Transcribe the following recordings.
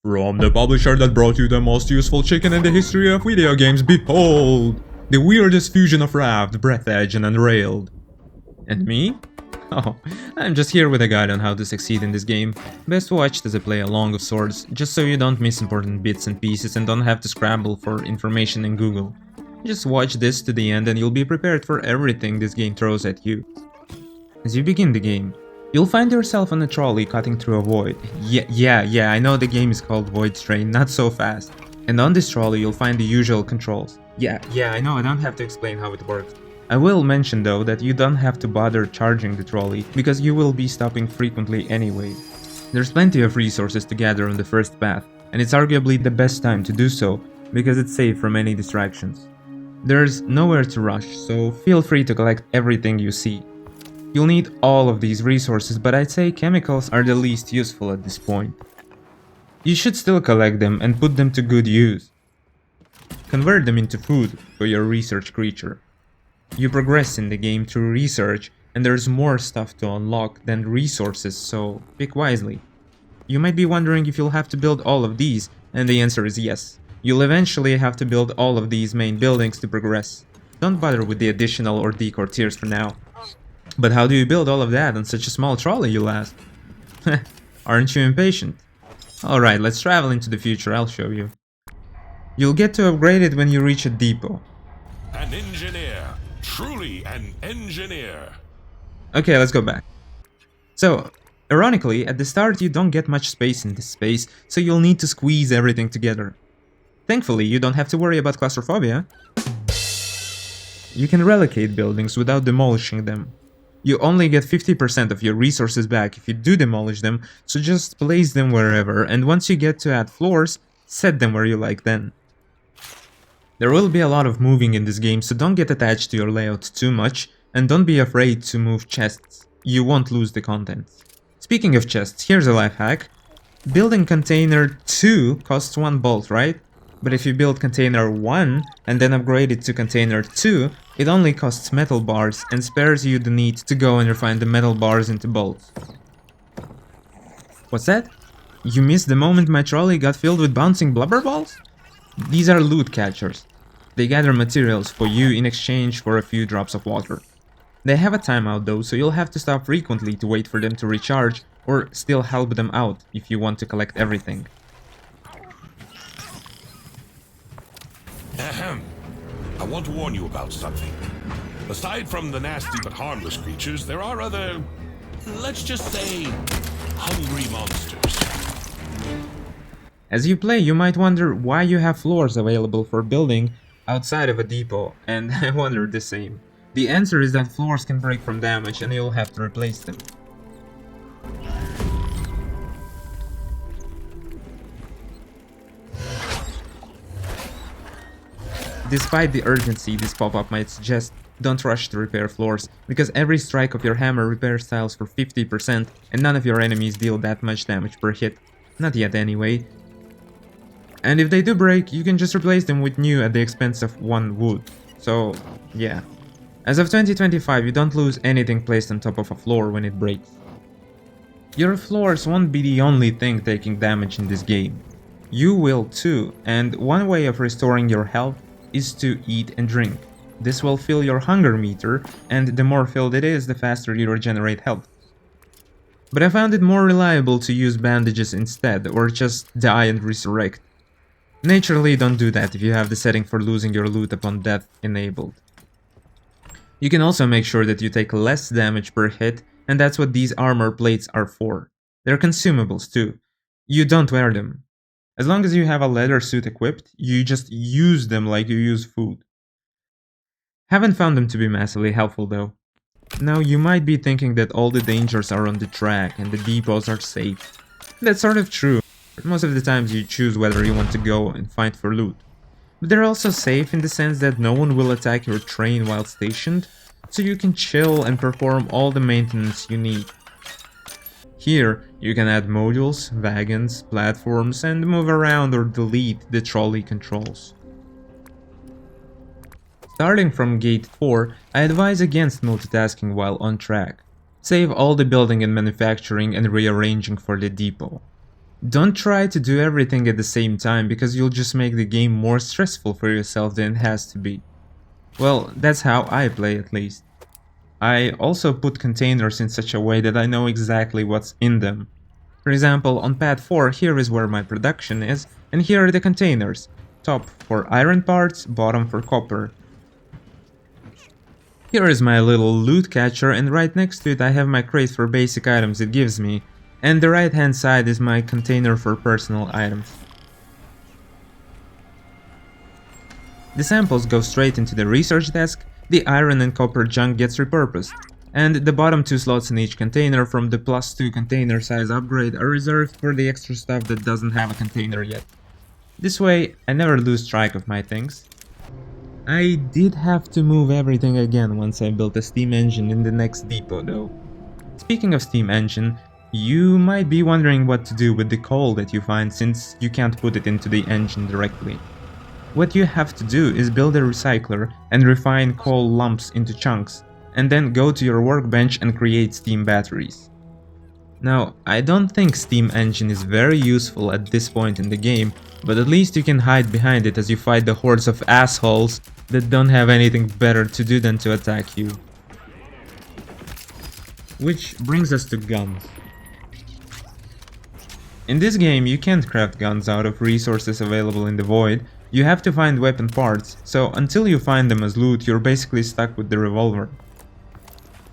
From the publisher that brought you the most useful chicken in the history of video games, behold! The weirdest fusion of Raft, Breathedge and Unrailed. And me? Oh, I'm just here with a guide on how to succeed in this game. Best watched as I play along of sorts, just so you don't miss important bits and pieces and don't have to scramble for information in Google. Just watch this to the end and you'll be prepared for everything this game throws at you. As you begin the game, you'll find yourself on a trolley cutting through a void. Yeah, I know the game is called VoidTrain, not so fast. And on this trolley you'll find the usual controls. Yeah, I know, I don't have to explain how it works. I will mention though that you don't have to bother charging the trolley, because you will be stopping frequently anyway. There's plenty of resources to gather on the first path, and it's arguably the best time to do so, because it's safe from any distractions. There's nowhere to rush, so feel free to collect everything you see. You'll need all of these resources, but I'd say chemicals are the least useful at this point. You should still collect them and put them to good use. Convert them into food for your research creature. You progress in the game through research, and there's more stuff to unlock than resources, so pick wisely. You might be wondering if you'll have to build all of these, and the answer is yes. You'll eventually have to build all of these main buildings to progress. Don't bother with the additional or decor tiers for now. But how do you build all of that on such a small trolley, you'll ask? Aren't you impatient? Alright, let's travel into the future, I'll show you. You'll get to upgrade it when you reach a depot. An engineer. Truly an engineer. Okay, let's go back. So, ironically, at the start you don't get much space in this space, so you'll need to squeeze everything together. Thankfully, you don't have to worry about claustrophobia. You can relocate buildings without demolishing them. You only get 50% of your resources back if you do demolish them, so just place them wherever, and once you get to add floors, set them where you like then. There will be a lot of moving in this game, so don't get attached to your layout too much, and don't be afraid to move chests. You won't lose the contents. Speaking of chests, here's a life hack. Building container 2 costs 1 bolt, right? But if you build container 1 and then upgrade it to container 2, it only costs metal bars and spares you the need to go and refine the metal bars into bolts. What's that? You missed the moment my trolley got filled with bouncing blubber balls? These are loot catchers. They gather materials for you in exchange for a few drops of water. They have a timeout though, so you'll have to stop frequently to wait for them to recharge, or still help them out if you want to collect everything. Ahem. I want to warn you about something. Aside from the nasty but harmless creatures, there are other, let's just say, hungry monsters. As you play, you might wonder why you have floors available for building outside of a depot, and I wondered the same. The answer is that floors can break from damage and you'll have to replace them. Despite the urgency this pop-up might suggest, don't rush to repair floors, because every strike of your hammer repairs tiles for 50% and none of your enemies deal that much damage per hit. Not yet anyway. And if they do break, you can just replace them with new at the expense of 1 wood. So, yeah. As of 2025, you don't lose anything placed on top of a floor when it breaks. Your floors won't be the only thing taking damage in this game. You will too, and one way of restoring your health is to eat and drink. This will fill your hunger meter, and the more filled it is, the faster you regenerate health. But I found it more reliable to use bandages instead, or just die and resurrect. Naturally, don't do that if you have the setting for losing your loot upon death enabled. You can also make sure that you take less damage per hit, and that's what these armor plates are for. They're consumables too. You don't wear them. As long as you have a leather suit equipped, you just use them like you use food. Haven't found them to be massively helpful though. Now you might be thinking that all the dangers are on the track and the depots are safe. That's sort of true. Most of the times you choose whether you want to go and fight for loot. But they're also safe in the sense that no one will attack your train while stationed, so you can chill and perform all the maintenance you need. Here, you can add modules, wagons, platforms, and move around or delete the trolley controls. Starting from gate 4, I advise against multitasking while on track. Save all the building and manufacturing and rearranging for the depot. Don't try to do everything at the same time because you'll just make the game more stressful for yourself than it has to be. Well, that's how I play at least. I also put containers in such a way that I know exactly what's in them. For example, on pad 4 here is where my production is, and here are the containers. Top for iron parts, bottom for copper. Here is my little loot catcher, and right next to it I have my crate for basic items it gives me, and the right hand side is my container for personal items. The samples go straight into the research desk, the iron and copper junk gets repurposed, and the bottom 2 slots in each container from the +2 container size upgrade are reserved for the extra stuff that doesn't have a container yet. This way, I never lose track of my things. I did have to move everything again once I built a steam engine in the next depot though. Speaking of steam engine, you might be wondering what to do with the coal that you find since you can't put it into the engine directly. What you have to do is build a recycler and refine coal lumps into chunks, and then go to your workbench and create steam batteries. Now, I don't think steam engine is very useful at this point in the game, but at least you can hide behind it as you fight the hordes of assholes that don't have anything better to do than to attack you. Which brings us to guns. In this game you can't craft guns out of resources available in the void, you have to find weapon parts, so until you find them as loot you're basically stuck with the revolver.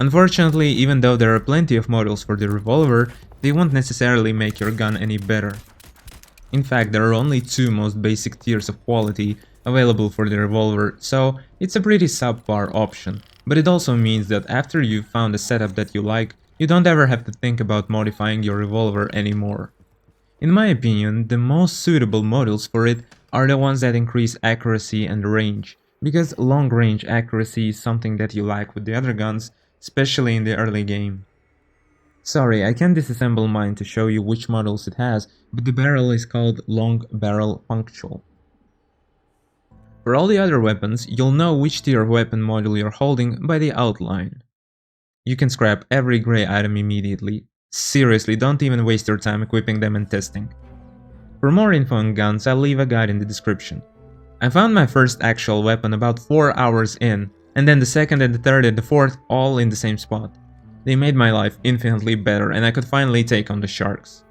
Unfortunately, even though there are plenty of models for the revolver, they won't necessarily make your gun any better. In fact, there are only 2 most basic tiers of quality available for the revolver, so it's a pretty subpar option, but it also means that after you've found a setup that you like, you don't ever have to think about modifying your revolver anymore. In my opinion, the most suitable models for it are the ones that increase accuracy and range, because long-range accuracy is something that you like with the other guns, especially in the early game. Sorry, I can't disassemble mine to show you which models it has, but the barrel is called Long Barrel Punctual. For all the other weapons, you'll know which tier of weapon model you're holding by the outline. You can scrap every grey item immediately. Seriously, don't even waste your time equipping them and testing. For more info on guns, I'll leave a guide in the description. I found my first actual weapon about 4 hours in, and then the second and the third and the fourth all in the same spot. They made my life infinitely better and I could finally take on the sharks.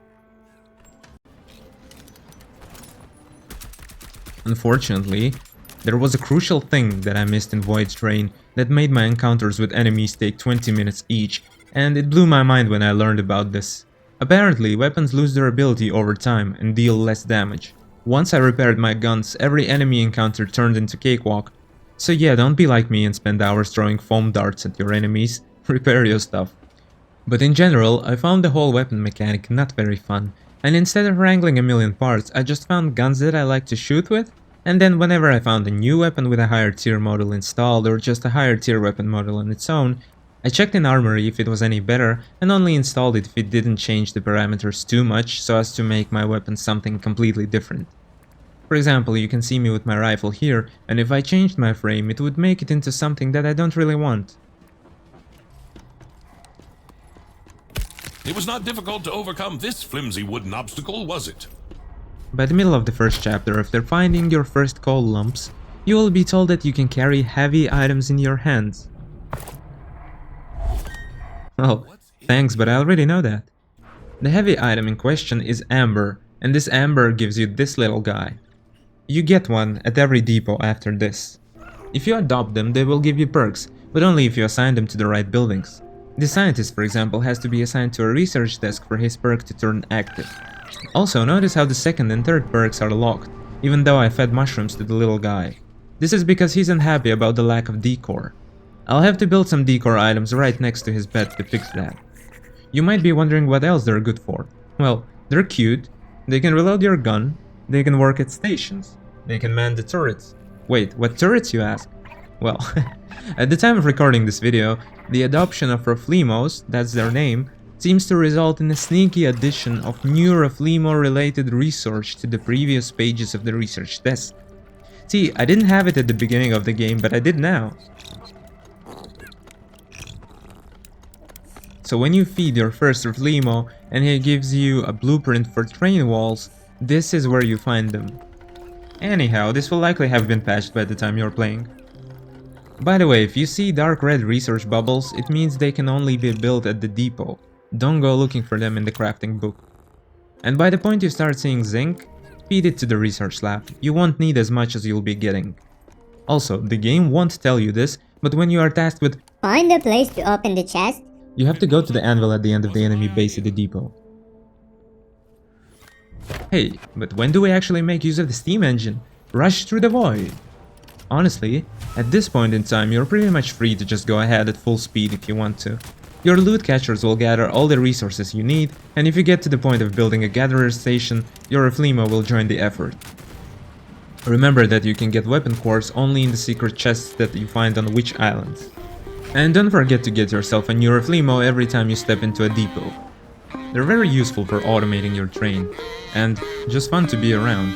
Unfortunately, there was a crucial thing that I missed in VoidTrain that made my encounters with enemies take 20 minutes each, and it blew my mind when I learned about this. Apparently, weapons lose their ability over time and deal less damage. Once I repaired my guns, every enemy encounter turned into cakewalk. So yeah, don't be like me and spend hours throwing foam darts at your enemies, repair your stuff. But in general, I found the whole weapon mechanic not very fun, and instead of wrangling a million parts, I just found guns that I like to shoot with, and then whenever I found a new weapon with a higher tier model installed or just a higher tier weapon model on its own, I checked in Armory if it was any better and only installed it if it didn't change the parameters too much so as to make my weapon something completely different. For example, you can see me with my rifle here, and if I changed my frame it would make it into something that I don't really want. It was not difficult to overcome this flimsy wooden obstacle, was it? By the middle of the first chapter, after finding your first coal lumps, you will be told that you can carry heavy items in your hands. Well, thanks, but I already know that. The heavy item in question is amber, and this amber gives you this little guy. You get one at every depot after this. If you adopt them, they will give you perks, but only if you assign them to the right buildings. The scientist, for example, has to be assigned to a research desk for his perk to turn active. Also, notice how the second and third perks are locked, even though I fed mushrooms to the little guy. This is because he's unhappy about the lack of decor. I'll have to build some decor items right next to his bed to fix that. You might be wondering what else they're good for. Well, they're cute, they can reload your gun, they can work at stations, they can man the turrets. Wait, what turrets, you ask? Well, at the time of recording this video, the adoption of Rofleemos, that's their name, seems to result in a sneaky addition of new Rofleemo related research to the previous pages of the research desk. See, I didn't have it at the beginning of the game, but I did now. So when you feed your first Rofleemo and he gives you a blueprint for train walls, this is where you find them. Anyhow, this will likely have been patched by the time you're playing. By the way, if you see dark red research bubbles, it means they can only be built at the depot. Don't go looking for them in the crafting book. And by the point you start seeing zinc, feed it to the research lab. You won't need as much as you'll be getting. Also, the game won't tell you this, but when you are tasked with Find a place to open the chest. you have to go to the anvil at the end of the enemy base at the depot. Hey, but when do we actually make use of the steam engine? Rush through the void! Honestly, at this point in time you're pretty much free to just go ahead at full speed if you want to. Your loot catchers will gather all the resources you need, and if you get to the point of building a gatherer station, your Rofleemo will join the effort. Remember that you can get weapon cores only in the secret chests that you find on witch islands. And don't forget to get yourself a new Rofleemo every time you step into a depot. They're very useful for automating your train, and just fun to be around.